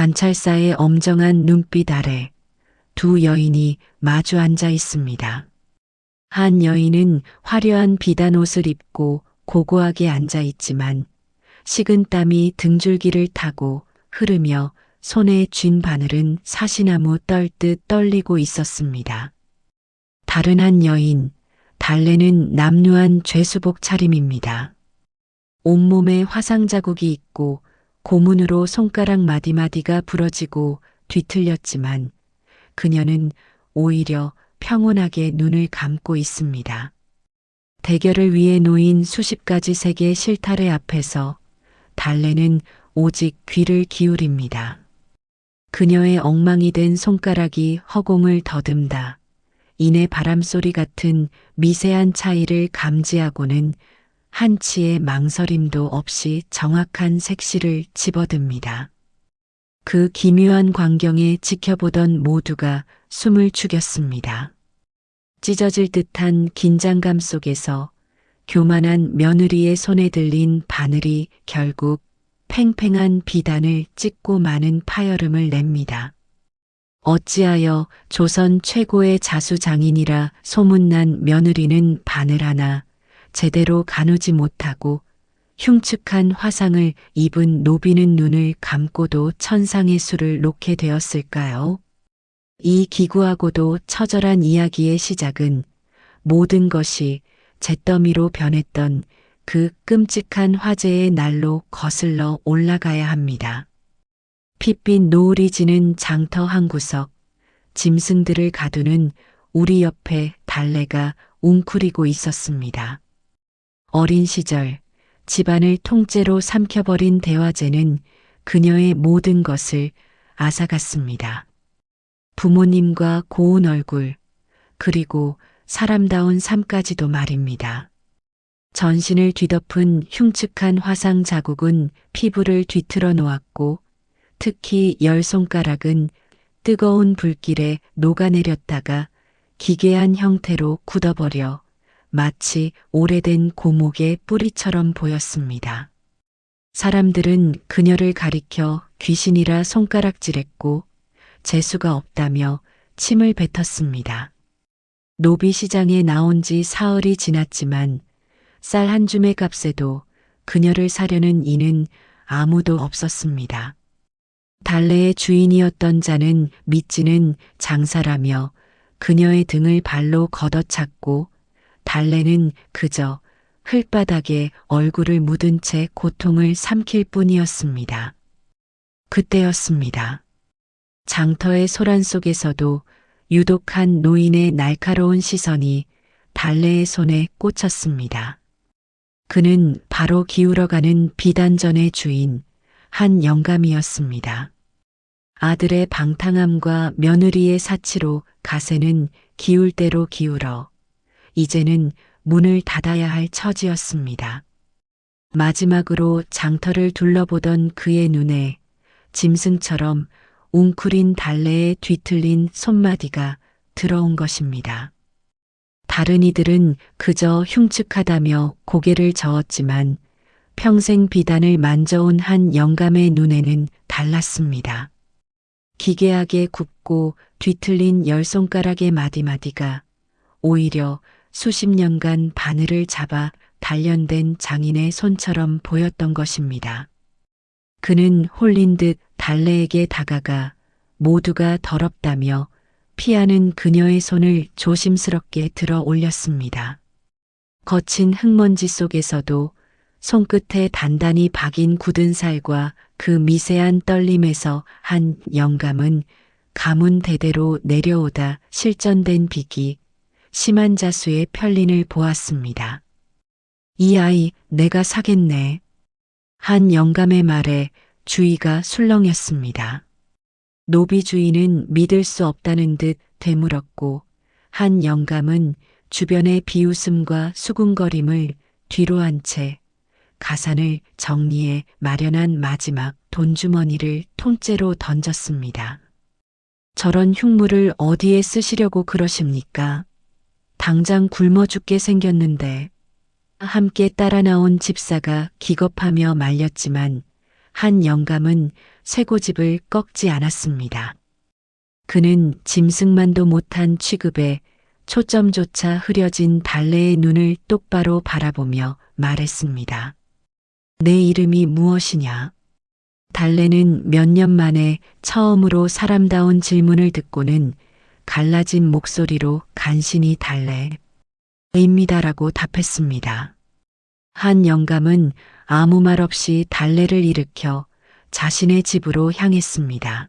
관찰사의 엄정한 눈빛 아래 두 여인이 마주 앉아 있습니다. 한 여인은 화려한 비단 옷을 입고 고고하게 앉아 있지만 식은땀이 등줄기를 타고 흐르며 손에 쥔 바늘은 사시나무 떨듯 떨리고 있었습니다. 다른 한 여인, 달래는 남루한 죄수복 차림입니다. 온몸에 화상 자국이 있고 고문으로 손가락 마디마디가 부러지고 뒤틀렸지만 그녀는 오히려 평온하게 눈을 감고 있습니다. 대결을 위해 놓인 수십 가지 색의 실타래 앞에서 달래는 오직 귀를 기울입니다. 그녀의 엉망이 된 손가락이 허공을 더듬다 이내 바람소리 같은 미세한 차이를 감지하고는 한치의 망설임도 없이 정확한 색실을 집어듭니다. 그 기묘한 광경에 지켜보던 모두가 숨을 죽였습니다. 찢어질 듯한 긴장감 속에서 교만한 며느리의 손에 들린 바늘이 결국 팽팽한 비단을 찢고 마는 파열음을 냅니다. 어찌하여 조선 최고의 자수장인이라 소문난 며느리는 바늘 하나 제대로 가누지 못하고 흉측한 화상을 입은 노비는 눈을 감고도 천상의 수를 놓게 되었을까요? 이 기구하고도 처절한 이야기의 시작은 모든 것이 잿더미로 변했던 그 끔찍한 화재의 날로 거슬러 올라가야 합니다. 핏빛 노을이 지는 장터 한 구석, 짐승들을 가두는 우리 옆에 달래가 웅크리고 있었습니다. 어린 시절 집안을 통째로 삼켜버린 대화제는 그녀의 모든 것을 앗아갔습니다. 부모님과 고운 얼굴, 그리고 사람다운 삶까지도 말입니다. 전신을 뒤덮은 흉측한 화상 자국은 피부를 뒤틀어 놓았고 특히 열 손가락은 뜨거운 불길에 녹아내렸다가 기괴한 형태로 굳어버려 마치 오래된 고목의 뿌리처럼 보였습니다. 사람들은 그녀를 가리켜 귀신이라 손가락질했고 재수가 없다며 침을 뱉었습니다. 노비 시장에 나온 지 사흘이 지났지만 쌀 한 줌의 값에도 그녀를 사려는 이는 아무도 없었습니다. 달래의 주인이었던 자는 믿지는 장사라며 그녀의 등을 발로 걷어찼고 달래는 그저 흙바닥에 얼굴을 묻은 채 고통을 삼킬 뿐이었습니다. 그때였습니다. 장터의 소란 속에서도 유독한 노인의 날카로운 시선이 달래의 손에 꽂혔습니다. 그는 바로 기울어가는 비단전의 주인 한 영감이었습니다. 아들의 방탕함과 며느리의 사치로 가세는 기울 대로 기울어 이제는 문을 닫아야 할 처지였습니다. 마지막으로 장터를 둘러보던 그의 눈에 짐승처럼 웅크린 달래에 뒤틀린 손마디가 들어온 것입니다. 다른 이들은 그저 흉측하다며 고개를 저었지만 평생 비단을 만져온 한 영감의 눈에는 달랐습니다. 기괴하게 굽고 뒤틀린 열 손가락의 마디마디가 오히려 수십 년간 바늘을 잡아 단련된 장인의 손처럼 보였던 것입니다. 그는 홀린 듯 달래에게 다가가 모두가 더럽다며 피하는 그녀의 손을 조심스럽게 들어 올렸습니다. 거친 흙먼지 속에서도 손끝에 단단히 박인 굳은 살과 그 미세한 떨림에서 한 영감은 가문 대대로 내려오다 실전된 비기, 심한 자수의 편린을 보았습니다. 이 아이 내가 사겠네. 한 영감의 말에 주의가 술렁였습니다. 노비 주인은 믿을 수 없다는 듯 되물었고 한 영감은 주변의 비웃음과 수군거림을 뒤로 한 채 가산을 정리해 마련한 마지막 돈주머니를 통째로 던졌습니다. 저런 흉물을 어디에 쓰시려고 그러십니까? 당장 굶어 죽게 생겼는데. 함께 따라 나온 집사가 기겁하며 말렸지만 한 영감은 쇠고집을 꺾지 않았습니다. 그는 짐승만도 못한 취급에 초점조차 흐려진 달래의 눈을 똑바로 바라보며 말했습니다. 내 이름이 무엇이냐? 달래는 몇 년 만에 처음으로 사람다운 질문을 듣고는 갈라진 목소리로 간신히 달래입니다라고 답했습니다. 한 영감은 아무 말 없이 달래를 일으켜 자신의 집으로 향했습니다.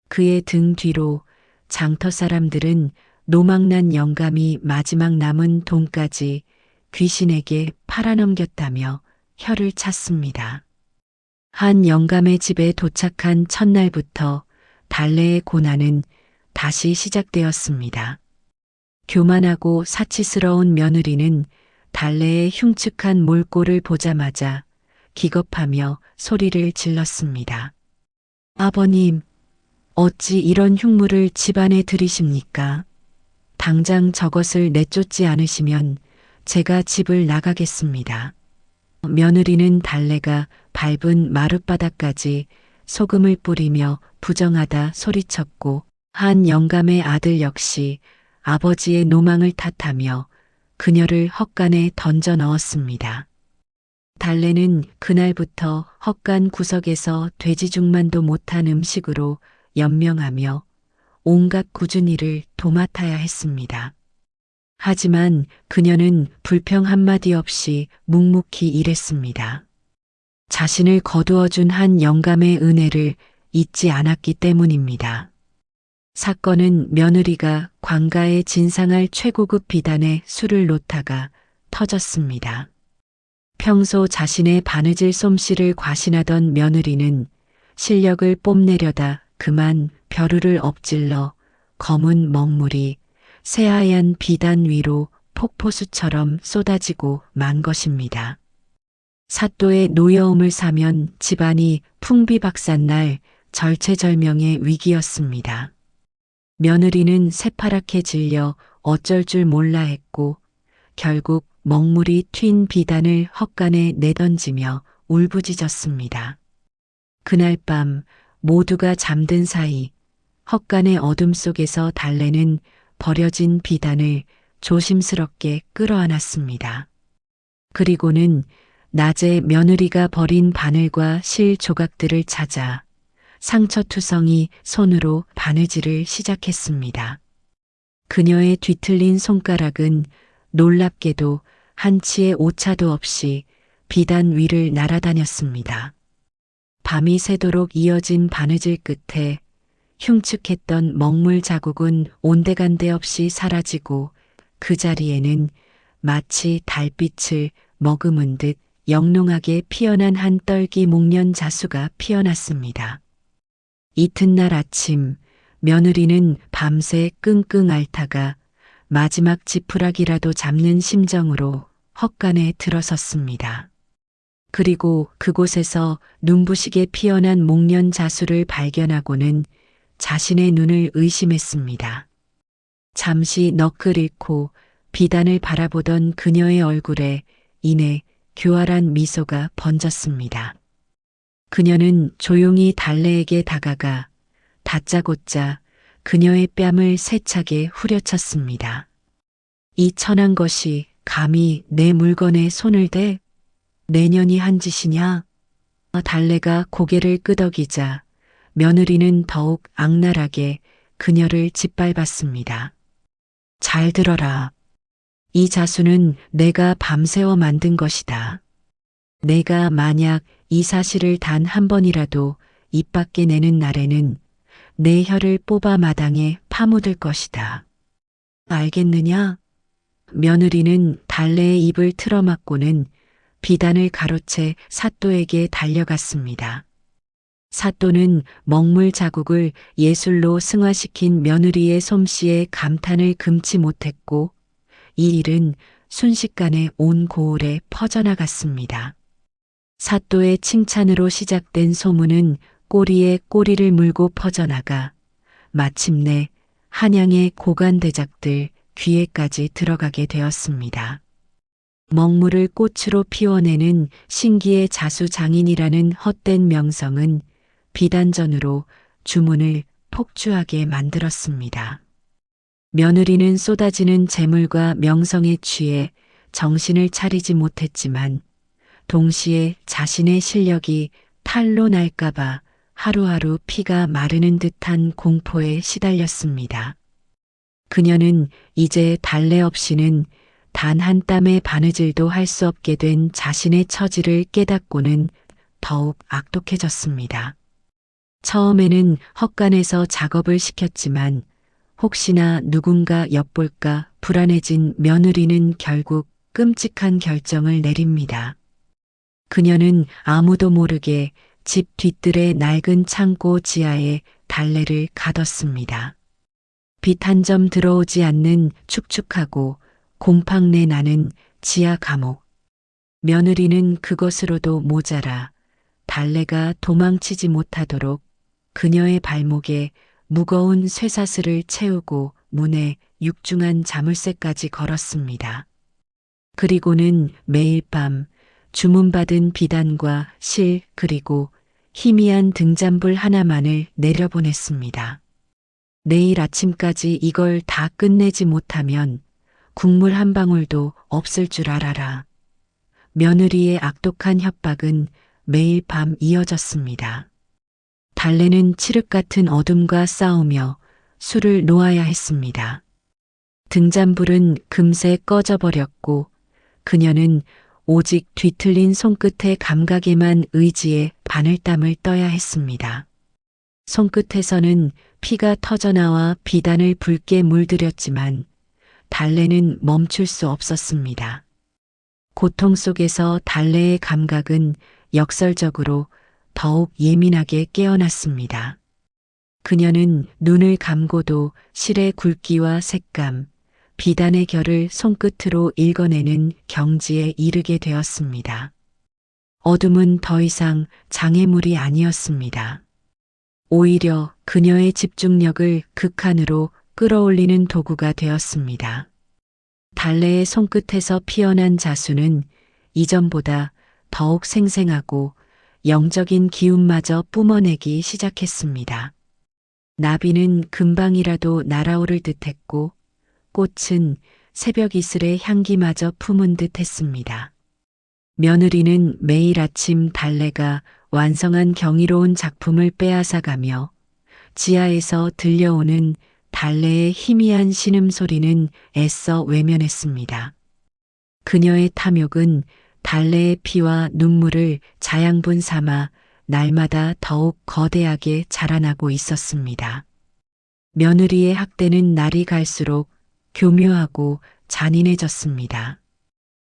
그의 등 뒤로 장터 사람들은 노망난 영감이 마지막 남은 돈까지 귀신에게 팔아넘겼다며 혀를 찼습니다. 한 영감의 집에 도착한 첫날부터 달래의 고난은 다시 시작되었습니다. 교만하고 사치스러운 며느리는 달래의 흉측한 몰골을 보자마자 기겁하며 소리를 질렀습니다. 아버님, 어찌 이런 흉물을 집안에 들이십니까? 당장 저것을 내쫓지 않으시면 제가 집을 나가겠습니다. 며느리는 달래가 밟은 마룻바닥까지 소금을 뿌리며 부정하다 소리쳤고 한 영감의 아들 역시 아버지의 노망을 탓하며 그녀를 헛간에 던져 넣었습니다. 달래는 그날부터 헛간 구석에서 돼지죽만도 못한 음식으로 연명하며 온갖 굳은 일을 도맡아야 했습니다. 하지만 그녀는 불평 한마디 없이 묵묵히 일했습니다. 자신을 거두어준 한 영감의 은혜를 잊지 않았기 때문입니다. 사건은 며느리가 관가에 진상할 최고급 비단에 술을 놓다가 터졌습니다. 평소 자신의 바느질 솜씨를 과신하던 며느리는 실력을 뽐내려다 그만 벼루를 엎질러 검은 먹물이 새하얀 비단 위로 폭포수처럼 쏟아지고 만 것입니다. 사또의 노여움을 사면 집안이 풍비박산날 절체절명의 위기였습니다. 며느리는 새파랗게 질려 어쩔 줄 몰라 했고 결국 먹물이 튄 비단을 헛간에 내던지며 울부짖었습니다. 그날 밤 모두가 잠든 사이 헛간의 어둠 속에서 달래는 버려진 비단을 조심스럽게 끌어안았습니다. 그리고는 낮에 며느리가 버린 바늘과 실 조각들을 찾아 상처투성이 손으로 바느질을 시작했습니다. 그녀의 뒤틀린 손가락은 놀랍게도 한치의 오차도 없이 비단 위를 날아다녔습니다. 밤이 새도록 이어진 바느질 끝에 흉측했던 먹물 자국은 온데간데 없이 사라지고 그 자리에는 마치 달빛을 머금은 듯 영롱하게 피어난 한 떨기 목련 자수가 피어났습니다. 이튿날 아침 며느리는 밤새 끙끙 앓다가 마지막 지푸라기라도 잡는 심정으로 헛간에 들어섰습니다. 그리고 그곳에서 눈부시게 피어난 목련 자수를 발견하고는 자신의 눈을 의심했습니다. 잠시 넋을 잃고 비단을 바라보던 그녀의 얼굴에 이내 교활한 미소가 번졌습니다. 그녀는 조용히 달래에게 다가가 다짜고짜 그녀의 뺨을 세차게 후려쳤습니다. 이 천한 것이 감히 내 물건에 손을 대? 내년이 한 짓이냐? 달래가 고개를 끄덕이자 며느리는 더욱 악랄하게 그녀를 짓밟았습니다. 잘 들어라. 이 자수는 내가 밤새워 만든 것이다. 내가 만약 이 사실을 단 한 번이라도 입 밖에 내는 날에는 내 혀를 뽑아 마당에 파묻을 것이다. 알겠느냐? 며느리는 달래의 입을 틀어막고는 비단을 가로채 사또에게 달려갔습니다. 사또는 먹물 자국을 예술로 승화시킨 며느리의 솜씨에 감탄을 금치 못했고 이 일은 순식간에 온 고을에 퍼져나갔습니다. 사또의 칭찬으로 시작된 소문은 꼬리에 꼬리를 물고 퍼져나가 마침내 한양의 고관대작들 귀에까지 들어가게 되었습니다. 먹물을 꽃으로 피워내는 신기의 자수장인이라는 헛된 명성은 비단전으로 주문을 폭주하게 만들었습니다. 며느리는 쏟아지는 재물과 명성에 취해 정신을 차리지 못했지만 동시에 자신의 실력이 탈로 날까봐 하루하루 피가 마르는 듯한 공포에 시달렸습니다. 그녀는 이제 달래 없이는 단 한 땀의 바느질도 할 수 없게 된 자신의 처지를 깨닫고는 더욱 악독해졌습니다. 처음에는 헛간에서 작업을 시켰지만 혹시나 누군가 엿볼까 불안해진 며느리는 결국 끔찍한 결정을 내립니다. 그녀는 아무도 모르게 집 뒤뜰의 낡은 창고 지하에 달래를 가뒀습니다. 빛 한 점 들어오지 않는 축축하고 곰팡내 나는 지하 감옥. 며느리는 그것으로도 모자라 달래가 도망치지 못하도록 그녀의 발목에 무거운 쇠사슬을 채우고 문에 육중한 자물쇠까지 걸었습니다. 그리고는 매일 밤 주문받은 비단과 실 그리고 희미한 등잔불 하나만을 내려보냈습니다. 내일 아침까지 이걸 다 끝내지 못하면 국물 한 방울도 없을 줄 알아라. 며느리의 악독한 협박은 매일 밤 이어졌습니다. 달래는 칠흑 같은 어둠과 싸우며 술을 놓아야 했습니다. 등잔불은 금세 꺼져버렸고 그녀는 오직 뒤틀린 손끝의 감각에만 의지해 바늘땀을 떠야 했습니다. 손끝에서는 피가 터져나와 비단을 붉게 물들였지만 달래는 멈출 수 없었습니다. 고통 속에서 달래의 감각은 역설적으로 더욱 예민하게 깨어났습니다. 그녀는 눈을 감고도 실의 굵기와 색감, 비단의 결을 손끝으로 읽어내는 경지에 이르게 되었습니다. 어둠은 더 이상 장애물이 아니었습니다. 오히려 그녀의 집중력을 극한으로 끌어올리는 도구가 되었습니다. 달래의 손끝에서 피어난 자수는 이전보다 더욱 생생하고 영적인 기운마저 뿜어내기 시작했습니다. 나비는 금방이라도 날아오를 듯했고 꽃은 새벽 이슬의 향기마저 품은 듯했습니다. 며느리는 매일 아침 달래가 완성한 경이로운 작품을 빼앗아가며 지하에서 들려오는 달래의 희미한 신음소리는 애써 외면했습니다. 그녀의 탐욕은 달래의 피와 눈물을 자양분 삼아 날마다 더욱 거대하게 자라나고 있었습니다. 며느리의 학대는 날이 갈수록 교묘하고 잔인해졌습니다.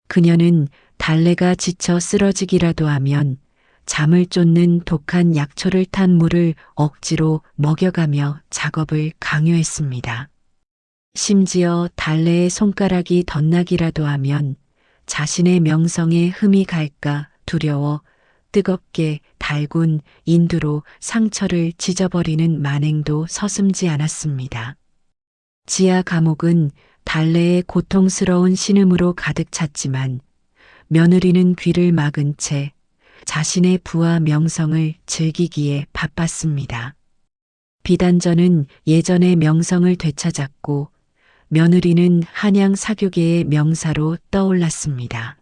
그녀는 달래가 지쳐 쓰러지기라도 하면 잠을 쫓는 독한 약초를 탄 물을 억지로 먹여가며 작업을 강요했습니다. 심지어 달래의 손가락이 덧나기라도 하면 자신의 명성에 흠이 갈까 두려워 뜨겁게 달군 인두로 상처를 찢어버리는 만행도 서슴지 않았습니다. 지하 감옥은 달래의 고통스러운 신음으로 가득 찼지만 며느리는 귀를 막은 채 자신의 부와 명성을 즐기기에 바빴습니다. 비단전은 예전의 명성을 되찾았고 며느리는 한양 사교계의 명사로 떠올랐습니다.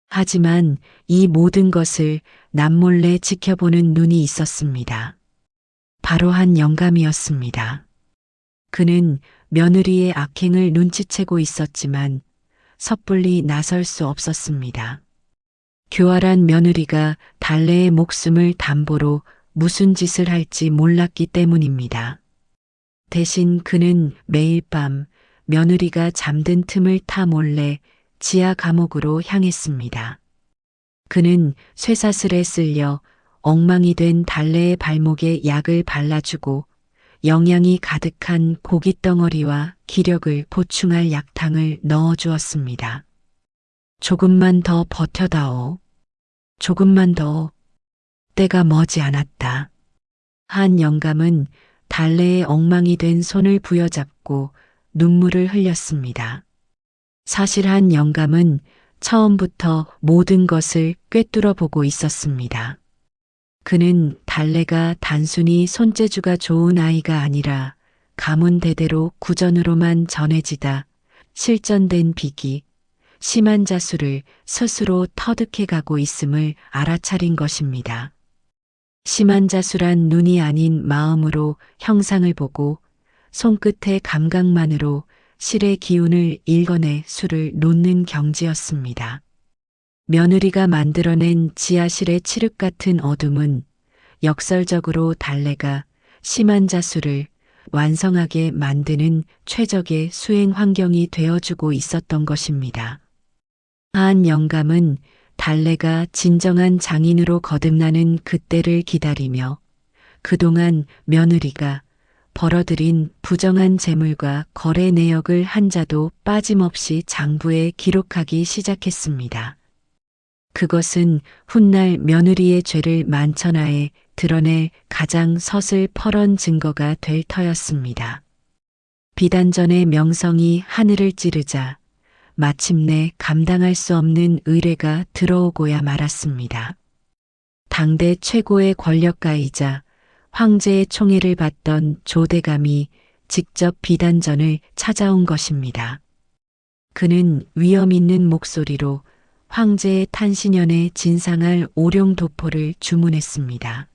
하지만 이 모든 것을 남몰래 지켜보는 눈이 있었습니다. 바로 한 영감이었습니다. 그는 며느리의 악행을 눈치채고 있었지만 섣불리 나설 수 없었습니다. 교활한 며느리가 달래의 목숨을 담보로 무슨 짓을 할지 몰랐기 때문입니다. 대신 그는 매일 밤 며느리가 잠든 틈을 타 몰래 지하 감옥으로 향했습니다. 그는 쇠사슬에 쓸려 엉망이 된 달래의 발목에 약을 발라주고 영양이 가득한 고깃덩어리와 기력을 보충할 약탕을 넣어주었습니다. 조금만 더 버텨다오. 조금만 더. 때가 머지 않았다. 한 영감은 달래의 엉망이 된 손을 부여잡고 눈물을 흘렸습니다. 사실 한 영감은 처음부터 모든 것을 꿰뚫어 보고 있었습니다. 그는 달래가 단순히 손재주가 좋은 아이가 아니라 가문 대대로 구전으로만 전해지다 실전된 비기, 심한 자수를 스스로 터득해 가고 있음을 알아차린 것입니다. 심한 자수란 눈이 아닌 마음으로 형상을 보고 손끝의 감각만으로 실의 기운을 읽어내 수를 놓는 경지였습니다. 며느리가 만들어낸 지하실의 칠흑 같은 어둠은 역설적으로 달래가 심한 자수를 완성하게 만드는 최적의 수행 환경이 되어주고 있었던 것입니다. 한 영감은 달래가 진정한 장인으로 거듭나는 그때를 기다리며 그동안 며느리가 벌어들인 부정한 재물과 거래 내역을 한자도 빠짐없이 장부에 기록하기 시작했습니다. 그것은 훗날 며느리의 죄를 만천하에 드러낼 가장 서슬퍼런 증거가 될 터였습니다. 비단전의 명성이 하늘을 찌르자 마침내 감당할 수 없는 의뢰가 들어오고야 말았습니다. 당대 최고의 권력가이자 황제의 총애를 받던 조대감이 직접 비단전을 찾아온 것입니다. 그는 위험 있는 목소리로 황제의 탄신년에 진상할 오룡도포를 주문했습니다.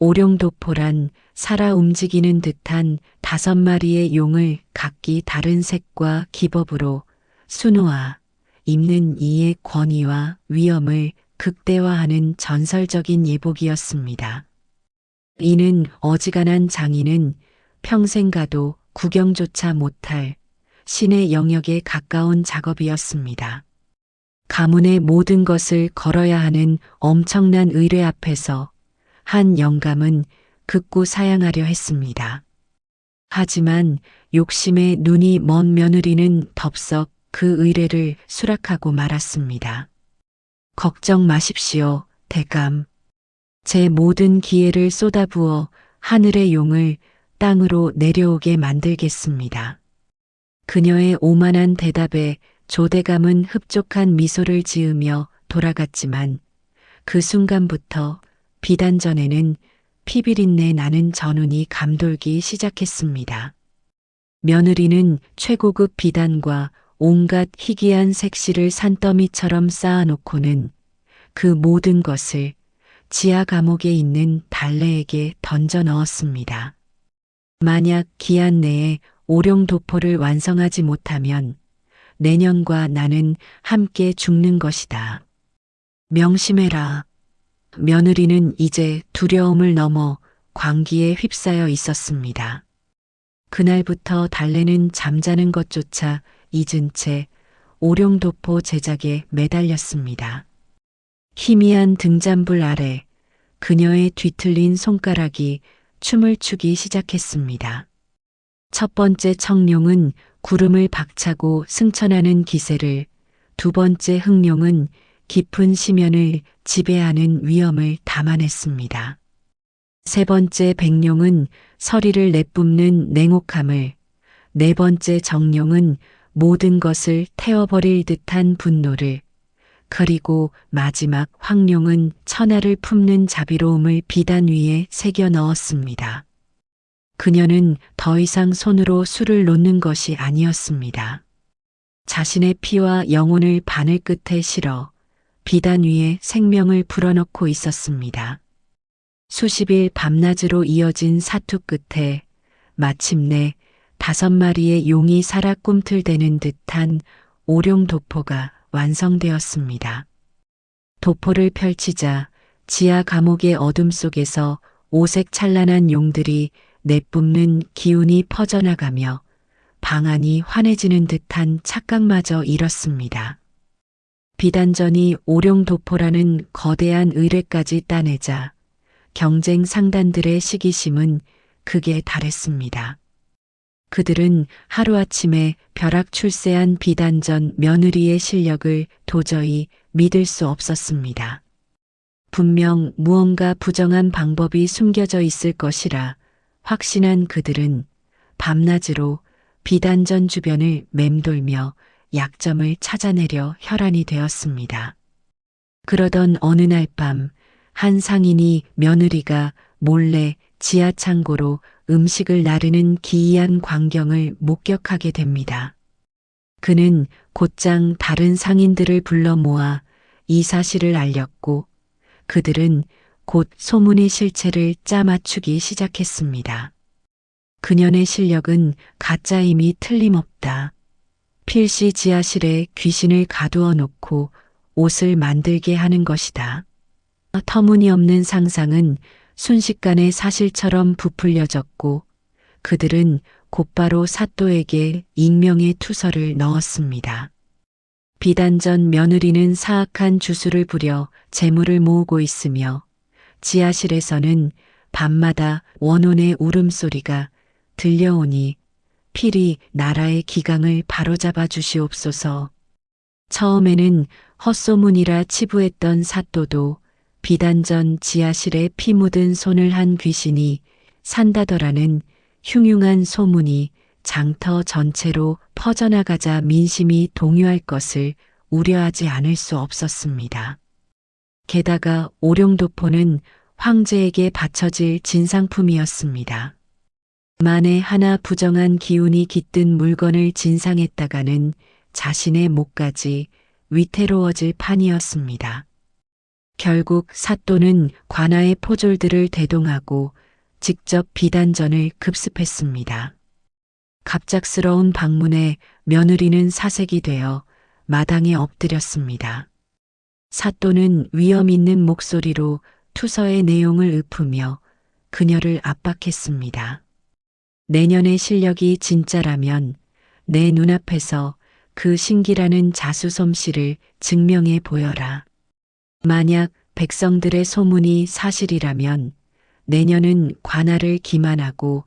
오룡도포란 살아 움직이는 듯한 5마리의 용을 각기 다른 색과 기법으로 수놓아 입는 이의 권위와 위엄을 극대화하는 전설적인 예복이었습니다. 이는 어지간한 장인은 평생 가도 구경조차 못할 신의 영역에 가까운 작업이었습니다. 가문의 모든 것을 걸어야 하는 엄청난 의뢰 앞에서 한 영감은 극구 사양하려 했습니다. 하지만 욕심에 눈이 먼 며느리는 덥석 그 의뢰를 수락하고 말았습니다. 걱정 마십시오, 대감. 제 모든 기회를 쏟아부어 하늘의 용을 땅으로 내려오게 만들겠습니다. 그녀의 오만한 대답에 조대감은 흡족한 미소를 지으며 돌아갔지만 그 순간부터 비단전에는 피비린내 나는 전운이 감돌기 시작했습니다. 며느리는 최고급 비단과 온갖 희귀한 색시를 산더미처럼 쌓아놓고는 그 모든 것을 지하 감옥에 있는 달래에게 던져 넣었습니다. 만약 기한 내에 오룡도포를 완성하지 못하면 내년과 나는 함께 죽는 것이다. 명심해라. 며느리는 이제 두려움을 넘어 광기에 휩싸여 있었습니다. 그날부터 달래는 잠자는 것조차 잊은 채 오룡도포 제작에 매달렸습니다. 희미한 등잔불 아래 그녀의 뒤틀린 손가락이 춤을 추기 시작했습니다. 첫 번째 청룡은 구름을 박차고 승천하는 기세를, 두 번째 흑룡은 깊은 심연을 지배하는 위엄을 담아냈습니다. 세 번째 백룡은 서리를 내뿜는 냉혹함을, 네 번째 정룡은 모든 것을 태워버릴 듯한 분노를, 그리고 마지막 황룡은 천하를 품는 자비로움을 비단 위에 새겨 넣었습니다. 그녀는 더 이상 손으로 술을 놓는 것이 아니었습니다. 자신의 피와 영혼을 바늘 끝에 실어 비단 위에 생명을 불어넣고 있었습니다. 수십일 밤낮으로 이어진 사투 끝에 마침내 5마리의 용이 살아 꿈틀대는 듯한 오룡도포가 완성되었습니다. 도포를 펼치자 지하 감옥의 어둠 속에서 오색 찬란한 용들이 내뿜는 기운이 퍼져나가며 방안이 환해지는 듯한 착각마저 잃었습니다. 비단전이 오룡도포라는 거대한 의뢰까지 따내자 경쟁 상단들의 시기심은 극에 달했습니다. 그들은 하루아침에 벼락출세한 비단전 며느리의 실력을 도저히 믿을 수 없었습니다. 분명 무언가 부정한 방법이 숨겨져 있을 것이라 확신한 그들은 밤낮으로 비단전 주변을 맴돌며 약점을 찾아내려 혈안이 되었습니다. 그러던 어느 날 밤 한 상인이 며느리가 몰래 지하 창고로 음식을 나르는 기이한 광경을 목격하게 됩니다. 그는 곧장 다른 상인들을 불러 모아 이 사실을 알렸고 그들은 곧 소문의 실체를 짜맞추기 시작했습니다. 그년의 실력은 가짜임이 틀림없다. 필시 지하실에 귀신을 가두어 놓고 옷을 만들게 하는 것이다. 터무니없는 상상은 순식간에 사실처럼 부풀려졌고 그들은 곧바로 사또에게 익명의 투서를 넣었습니다. 비단전 며느리는 사악한 주술을 부려 재물을 모으고 있으며 지하실에서는 밤마다 원혼의 울음소리가 들려오니 필히 나라의 기강을 바로잡아 주시옵소서. 처음에는 헛소문이라 치부했던 사또도 비단전 지하실에 피 묻은 손을 한 귀신이 산다더라는 흉흉한 소문이 장터 전체로 퍼져나가자 민심이 동요할 것을 우려하지 않을 수 없었습니다. 게다가 오룡도포는 황제에게 바쳐질 진상품이었습니다. 만에 하나 부정한 기운이 깃든 물건을 진상했다가는 자신의 목까지 위태로워질 판이었습니다. 결국 사또는 관아의 포졸들을 대동하고 직접 비단전을 급습했습니다. 갑작스러운 방문에 며느리는 사색이 되어 마당에 엎드렸습니다. 사또는 위험 있는 목소리로 투서의 내용을 읊으며 그녀를 압박했습니다. 내년의 실력이 진짜라면 내 눈앞에서 그 신기라는 자수솜씨를 증명해 보여라. 만약 백성들의 소문이 사실이라면 내년은 관아를 기만하고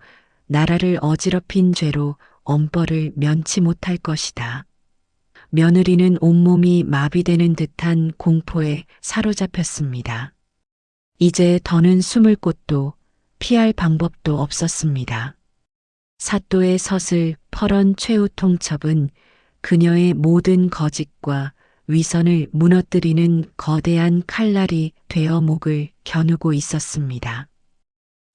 나라를 어지럽힌 죄로 엄벌을 면치 못할 것이다. 며느리는 온몸이 마비되는 듯한 공포에 사로잡혔습니다. 이제 더는 숨을 곳도 피할 방법도 없었습니다. 사또의 서슬 퍼런 최후 통첩은 그녀의 모든 거짓과 위선을 무너뜨리는 거대한 칼날이 되어 목을 겨누고 있었습니다.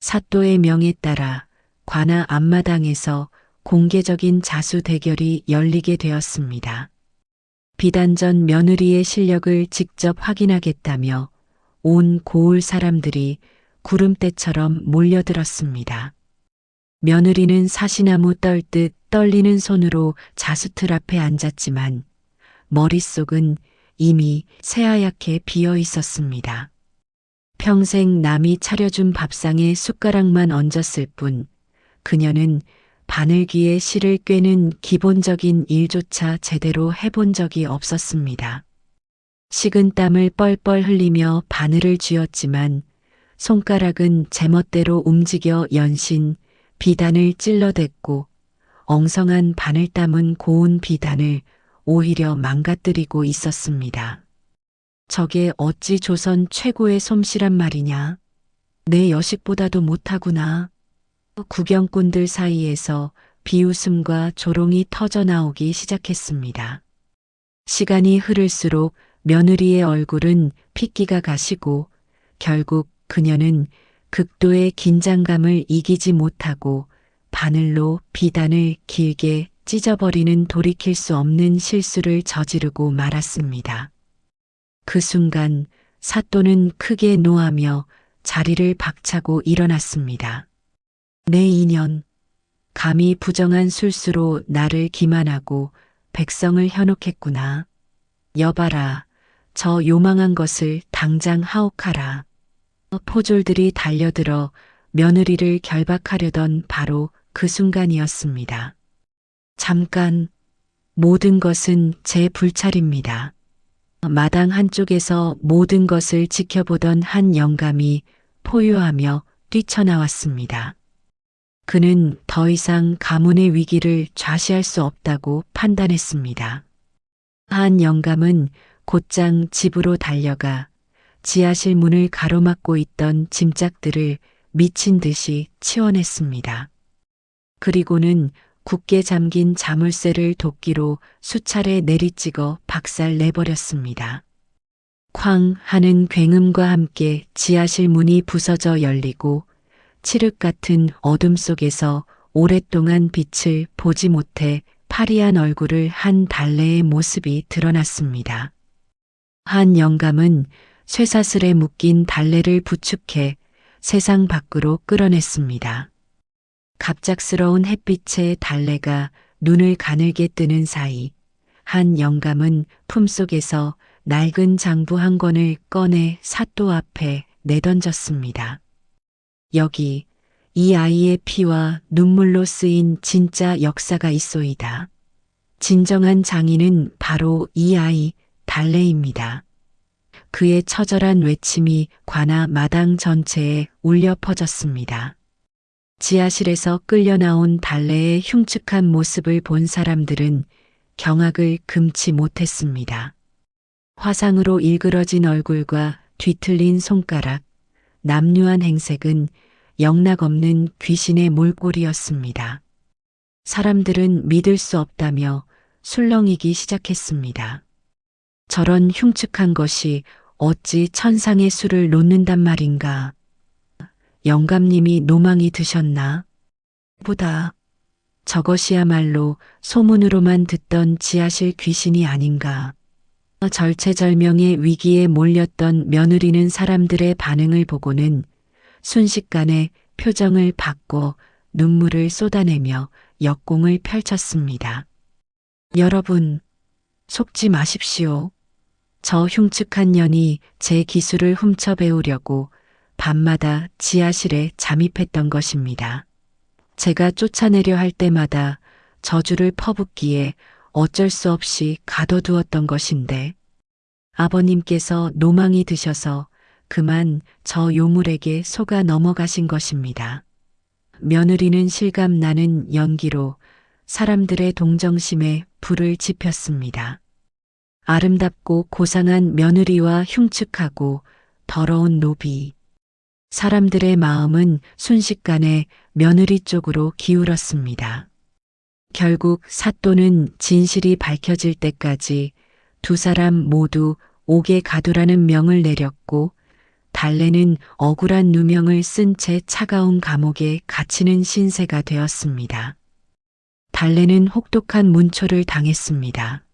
사또의 명에 따라 관아 앞마당에서 공개적인 자수 대결이 열리게 되었습니다. 비단전 며느리의 실력을 직접 확인하겠다며 온 고을 사람들이 구름대처럼 몰려들었습니다. 며느리는 사시나무 떨듯 떨리는 손으로 자수틀 앞에 앉았지만 머릿속은 이미 새하얗게 비어 있었습니다. 평생 남이 차려준 밥상에 숟가락만 얹었을 뿐 그녀는 바늘귀에 실을 꿰는 기본적인 일조차 제대로 해본 적이 없었습니다. 식은땀을 뻘뻘 흘리며 바늘을 쥐었지만 손가락은 제멋대로 움직여 연신 비단을 찔러댔고 엉성한 바늘 담은 고운 비단을 오히려 망가뜨리고 있었습니다. 저게 어찌 조선 최고의 솜씨란 말이냐. 내 여식보다도 못하구나. 구경꾼들 사이에서 비웃음과 조롱이 터져나오기 시작했습니다. 시간이 흐를수록 며느리의 얼굴은 핏기가 가시고 결국 그녀는 극도의 긴장감을 이기지 못하고 바늘로 비단을 길게 찢어버리는 돌이킬 수 없는 실수를 저지르고 말았습니다. 그 순간 사또는 크게 노하며 자리를 박차고 일어났습니다. 내 인연, 감히 부정한 술수로 나를 기만하고 백성을 현혹했구나. 여봐라, 저 요망한 것을 당장 하옥하라. 포졸들이 달려들어 며느리를 결박하려던 바로 그 순간이었습니다. 잠깐, 모든 것은 제 불찰입니다. 마당 한쪽에서 모든 것을 지켜보던 한 영감이 포효하며 뛰쳐나왔습니다. 그는 더 이상 가문의 위기를 좌시할 수 없다고 판단했습니다. 한 영감은 곧장 집으로 달려가 지하실 문을 가로막고 있던 짐짝들을 미친 듯이 치워냈습니다. 그리고는 굳게 잠긴 자물쇠를 도끼로 수차례 내리찍어 박살 내버렸습니다. 쾅 하는 굉음과 함께 지하실 문이 부서져 열리고 칠흑 같은 어둠 속에서 오랫동안 빛을 보지 못해 파리한 얼굴을 한 달래의 모습이 드러났습니다. 한 영감은 쇠사슬에 묶인 달래를 부축해 세상 밖으로 끌어냈습니다. 갑작스러운 햇빛에 달래가 눈을 가늘게 뜨는 사이 한 영감은 품속에서 낡은 장부 한 권을 꺼내 사또 앞에 내던졌습니다. 여기 이 아이의 피와 눈물로 쓰인 진짜 역사가 있소이다. 진정한 장인은 바로 이 아이 달래입니다. 그의 처절한 외침이 관아 마당 전체에 울려 퍼졌습니다. 지하실에서 끌려 나온 달래의 흉측한 모습을 본 사람들은 경악을 금치 못했습니다. 화상으로 일그러진 얼굴과 뒤틀린 손가락, 남루한 행색은 영락없는 귀신의 몰골이었습니다. 사람들은 믿을 수 없다며 술렁이기 시작했습니다. 저런 흉측한 것이 어찌 천상의 수를 놓는단 말인가. 영감님이 노망이 드셨나? 보다 저것이야말로 소문으로만 듣던 지하실 귀신이 아닌가. 절체절명의 위기에 몰렸던 며느리는 사람들의 반응을 보고는 순식간에 표정을 바꿔 눈물을 쏟아내며 역공을 펼쳤습니다. 여러분, 속지 마십시오. 저 흉측한 년이 제 기술을 훔쳐 배우려고 밤마다 지하실에 잠입했던 것입니다. 제가 쫓아내려 할 때마다 저주를 퍼붓기에 어쩔 수 없이 가둬두었던 것인데 아버님께서 노망이 드셔서 그만 저 요물에게 속아 넘어가신 것입니다. 며느리는 실감나는 연기로 사람들의 동정심에 불을 지폈습니다. 아름답고 고상한 며느리와 흉측하고 더러운 노비. 사람들의 마음은 순식간에 며느리 쪽으로 기울었습니다. 결국 사또는 진실이 밝혀질 때까지 두 사람 모두 옥에 가두라는 명을 내렸고 달래는 억울한 누명을 쓴 채 차가운 감옥에 갇히는 신세가 되었습니다. 달래는 혹독한 문초를 당했습니다.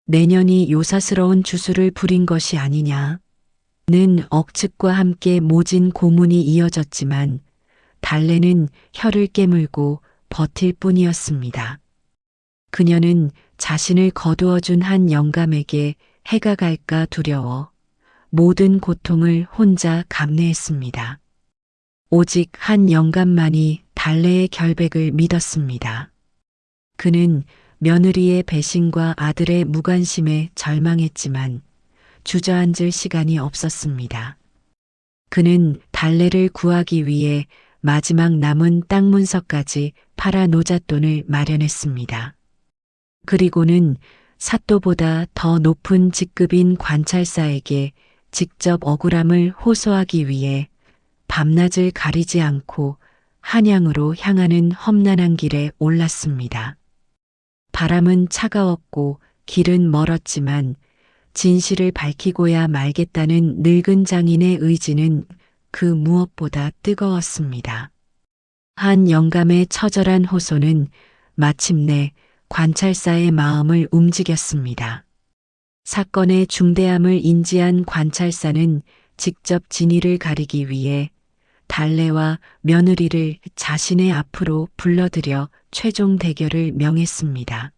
내년이 요사스러운 주술을 부린 것이 아니냐. 는 억측과 함께 모진 고문이 이어졌지만 달래는 혀를 깨물고 버틸 뿐이었습니다. 그녀는 자신을 거두어준 한 영감에게 해가 갈까 두려워 모든 고통을 혼자 감내했습니다. 오직 한 영감만이 달래의 결백을 믿었습니다. 그는 며느리의 배신과 아들의 무관심에 절망했지만 주저앉을 시간이 없었습니다. 그는 달래를 구하기 위해 마지막 남은 땅 문서까지 팔아 노잣돈을 마련했습니다. 그리고는 사또보다 더 높은 직급인 관찰사에게 직접 억울함을 호소하기 위해 밤낮을 가리지 않고 한양으로 향하는 험난한 길에 올랐습니다. 바람은 차가웠고 길은 멀었지만 진실을 밝히고야 말겠다는 늙은 장인의 의지는 그 무엇보다 뜨거웠습니다. 한 영감의 처절한 호소는 마침내 관찰사의 마음을 움직였습니다. 사건의 중대함을 인지한 관찰사는 직접 진위를 가리기 위해 달래와 며느리를 자신의 앞으로 불러들여 최종 대결을 명했습니다.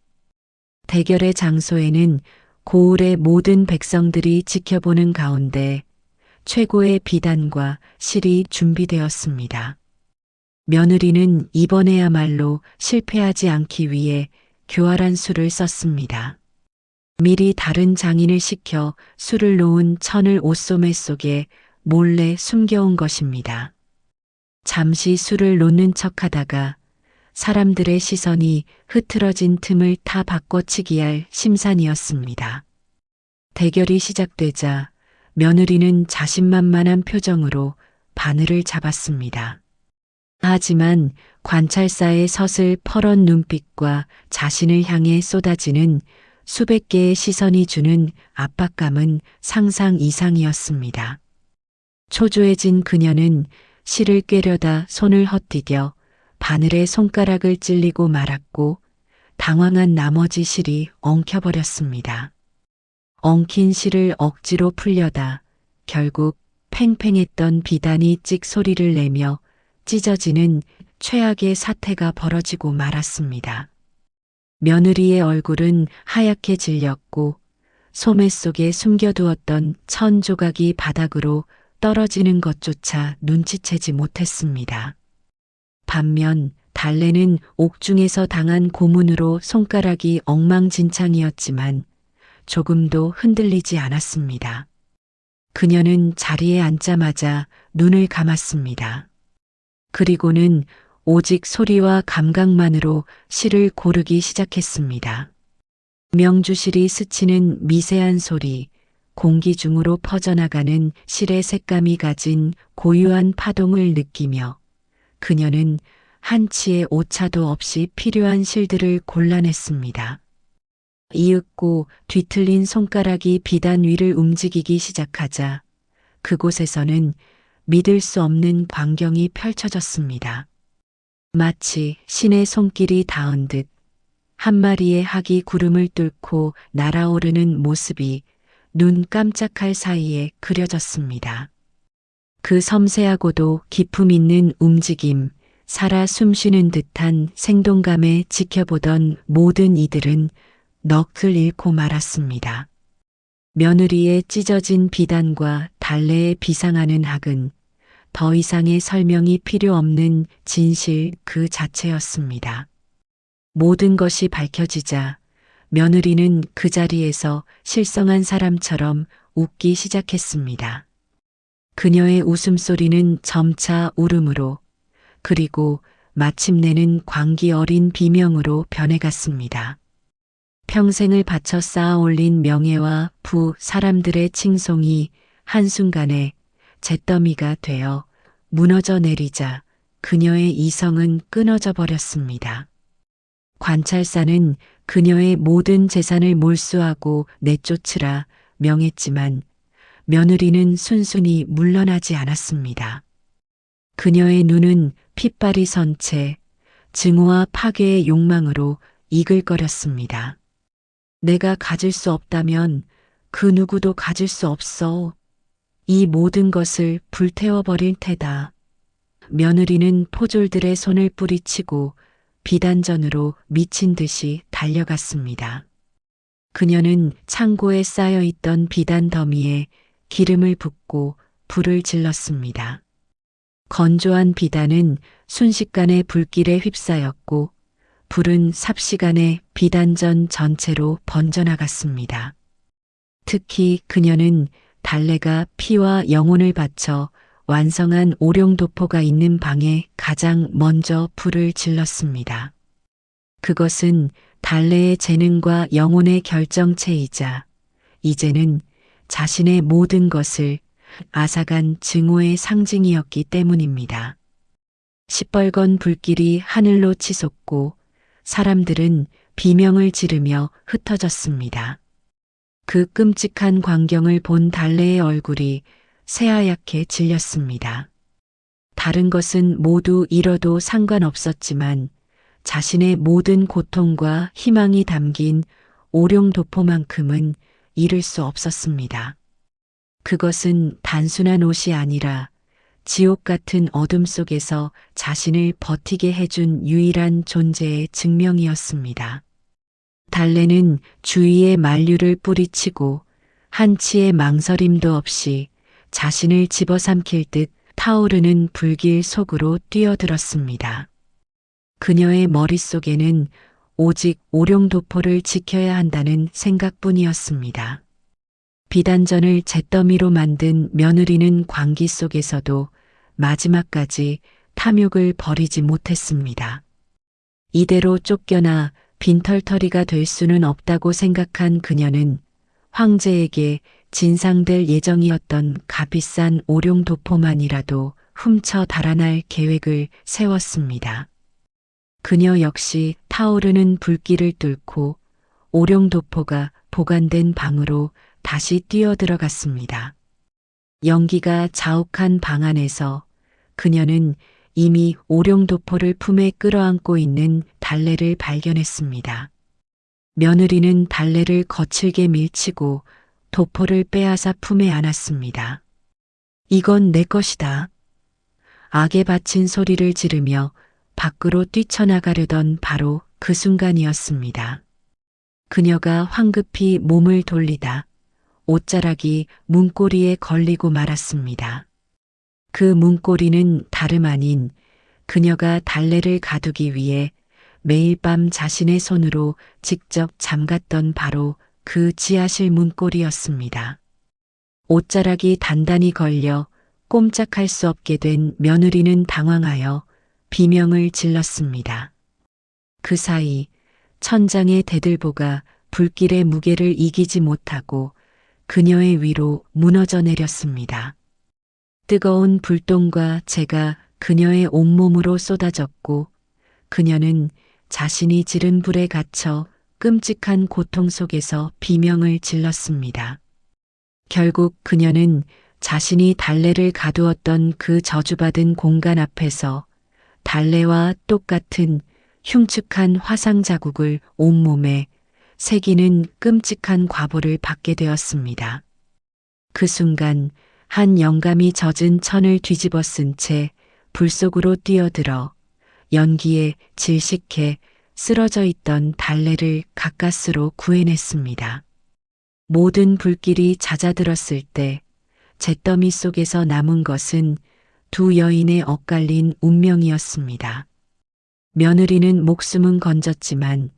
대결의 장소에는 고을의 모든 백성들이 지켜보는 가운데 최고의 비단과 실이 준비되었습니다. 며느리는 이번에야말로 실패하지 않기 위해 교활한 수를 썼습니다. 미리 다른 장인을 시켜 수를 놓은 천을 옷소매 속에 몰래 숨겨온 것입니다. 잠시 수를 놓는 척하다가 사람들의 시선이 흐트러진 틈을 타 바꿔치기할 심산이었습니다. 대결이 시작되자 며느리는 자신만만한 표정으로 바늘을 잡았습니다. 하지만 관찰사의 서슬 퍼런 눈빛과 자신을 향해 쏟아지는 수백 개의 시선이 주는 압박감은 상상 이상이었습니다. 초조해진 그녀는 실을 꿰려다 손을 헛디뎌 바늘에 손가락을 찔리고 말았고 당황한 나머지 실이 엉켜버렸습니다. 엉킨 실을 억지로 풀려다 결국 팽팽했던 비단이 찍 소리를 내며 찢어지는 최악의 사태가 벌어지고 말았습니다. 며느리의 얼굴은 하얗게 질렸고 소매 속에 숨겨두었던 천 조각이 바닥으로 떨어지는 것조차 눈치채지 못했습니다. 반면 달래는 옥중에서 당한 고문으로 손가락이 엉망진창이었지만 조금도 흔들리지 않았습니다. 그녀는 자리에 앉자마자 눈을 감았습니다. 그리고는 오직 소리와 감각만으로 실을 고르기 시작했습니다. 명주실이 스치는 미세한 소리, 공기 중으로 퍼져나가는 실의 색감이 가진 고유한 파동을 느끼며 그녀는 한치의 오차도 없이 필요한 실들을 골라냈습니다. 이윽고 뒤틀린 손가락이 비단 위를 움직이기 시작하자 그곳에서는 믿을 수 없는 광경이 펼쳐졌습니다. 마치 신의 손길이 닿은 듯 한 마리의 학이 구름을 뚫고 날아오르는 모습이 눈 깜짝할 사이에 그려졌습니다. 그 섬세하고도 기품 있는 움직임, 살아 숨쉬는 듯한 생동감에 지켜보던 모든 이들은 넋을 잃고 말았습니다. 며느리의 찢어진 비단과 달래의 비상하는 학은 더 이상의 설명이 필요 없는 진실 그 자체였습니다. 모든 것이 밝혀지자 며느리는 그 자리에서 실성한 사람처럼 웃기 시작했습니다. 그녀의 웃음소리는 점차 울음으로 그리고 마침내는 광기 어린 비명으로 변해갔습니다. 평생을 바쳐 쌓아 올린 명예와 부 사람들의 칭송이 한순간에 잿더미가 되어 무너져 내리자 그녀의 이성은 끊어져 버렸습니다. 관찰사는 그녀의 모든 재산을 몰수하고 내쫓으라 명했지만 며느리는 순순히 물러나지 않았습니다. 그녀의 눈은 핏발이 선 채 증오와 파괴의 욕망으로 이글거렸습니다. 내가 가질 수 없다면 그 누구도 가질 수 없어. 이 모든 것을 불태워버릴 테다. 며느리는 포졸들의 손을 뿌리치고 비단전으로 미친 듯이 달려갔습니다. 그녀는 창고에 쌓여있던 비단 더미에 기름을 붓고 불을 질렀습니다. 건조한 비단은 순식간에 불길에 휩싸였고 불은 삽시간에 비단전 전체로 번져나갔습니다. 특히 그녀는 달래가 피와 영혼을 바쳐 완성한 오룡도포가 있는 방에 가장 먼저 불을 질렀습니다. 그것은 달래의 재능과 영혼의 결정체이자 이제는 자신의 모든 것을 앗아간 증오의 상징이었기 때문입니다. 시뻘건 불길이 하늘로 치솟고 사람들은 비명을 지르며 흩어졌습니다. 그 끔찍한 광경을 본 달래의 얼굴이 새하얗게 질렸습니다. 다른 것은 모두 잃어도 상관없었지만 자신의 모든 고통과 희망이 담긴 오룡도포만큼은 잃을 수 없었습니다. 그것은 단순한 옷이 아니라 지옥 같은 어둠 속에서 자신을 버티게 해준 유일한 존재의 증명이었습니다. 달래는 주위에 만류를 뿌리치고 한치의 망설임도 없이 자신을 집어삼킬 듯 타오르는 불길 속으로 뛰어들었습니다. 그녀의 머릿속에는 오직 오룡도포를 지켜야 한다는 생각뿐이었습니다. 비단전을 잿더미로 만든 며느리는 광기 속에서도 마지막까지 탐욕을 버리지 못했습니다. 이대로 쫓겨나 빈털터리가 될 수는 없다고 생각한 그녀는 황제에게 진상될 예정이었던 값비싼 오룡도포만이라도 훔쳐 달아날 계획을 세웠습니다. 그녀 역시 타오르는 불길을 뚫고 오룡도포가 보관된 방으로 다시 뛰어들어갔습니다. 연기가 자욱한 방 안에서 그녀는 이미 오룡도포를 품에 끌어안고 있는 달래를 발견했습니다. 며느리는 달래를 거칠게 밀치고 도포를 빼앗아 품에 안았습니다. 이건 내 것이다. 악에 바친 소리를 지르며 밖으로 뛰쳐나가려던 바로 그 순간이었습니다. 그녀가 황급히 몸을 돌리다 옷자락이 문고리에 걸리고 말았습니다. 그 문고리는 다름 아닌 그녀가 달래를 가두기 위해 매일 밤 자신의 손으로 직접 잠갔던 바로 그 지하실 문고리였습니다. 옷자락이 단단히 걸려 꼼짝할 수 없게 된 며느리는 당황하여 비명을 질렀습니다. 그 사이 천장의 대들보가 불길의 무게를 이기지 못하고 그녀의 위로 무너져 내렸습니다. 뜨거운 불똥과 재가 그녀의 온몸으로 쏟아졌고 그녀는 자신이 지른 불에 갇혀 끔찍한 고통 속에서 비명을 질렀습니다. 결국 그녀는 자신이 달래를 가두었던 그 저주받은 공간 앞에서 달래와 똑같은 흉측한 화상 자국을 온몸에 새기는 끔찍한 과보를 받게 되었습니다. 그 순간 한 영감이 젖은 천을 뒤집어 쓴 채 불 속으로 뛰어들어 연기에 질식해 쓰러져 있던 달래를 가까스로 구해냈습니다. 모든 불길이 잦아들었을 때 잿더미 속에서 남은 것은 두 여인의 엇갈린 운명이었습니다. 며느리는 목숨은 건졌지만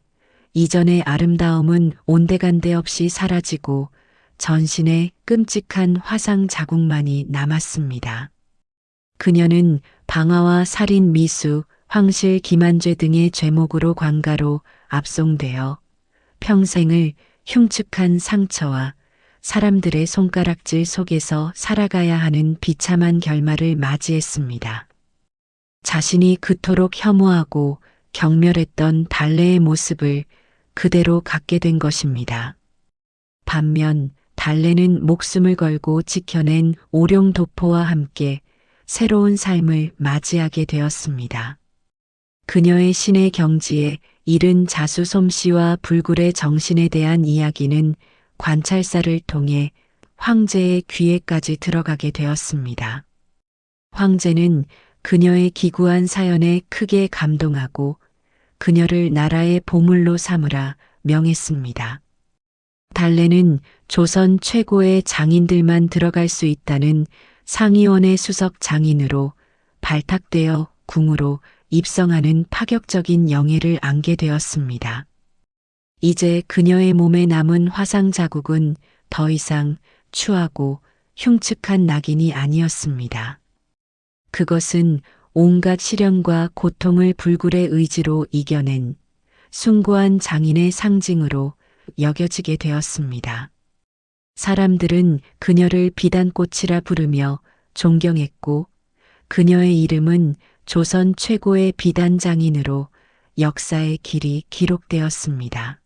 이전의 아름다움은 온데간데 없이 사라지고 전신에 끔찍한 화상 자국만이 남았습니다. 그녀는 방화와 살인 미수, 황실 기만죄 등의 죄목으로 관가로 압송되어 평생을 흉측한 상처와 사람들의 손가락질 속에서 살아가야 하는 비참한 결말을 맞이했습니다. 자신이 그토록 혐오하고 경멸했던 달래의 모습을 그대로 갖게 된 것입니다. 반면 달래는 목숨을 걸고 지켜낸 오룡도포와 함께 새로운 삶을 맞이하게 되었습니다. 그녀의 신의 경지에 이른 자수 솜씨와 불굴의 정신에 대한 이야기는 관찰사를 통해 황제의 귀에까지 들어가게 되었습니다. 황제는 그녀의 기구한 사연에 크게 감동하고 그녀를 나라의 보물로 삼으라 명했습니다. 달래는 조선 최고의 장인들만 들어갈 수 있다는 상의원의 수석 장인으로 발탁되어 궁으로 입성하는 파격적인 영예를 안게 되었습니다. 이제 그녀의 몸에 남은 화상 자국은 더 이상 추하고 흉측한 낙인이 아니었습니다. 그것은 온갖 시련과 고통을 불굴의 의지로 이겨낸 숭고한 장인의 상징으로 여겨지게 되었습니다. 사람들은 그녀를 비단꽃이라 부르며 존경했고 그녀의 이름은 조선 최고의 비단장인으로 역사의 길이 기록되었습니다.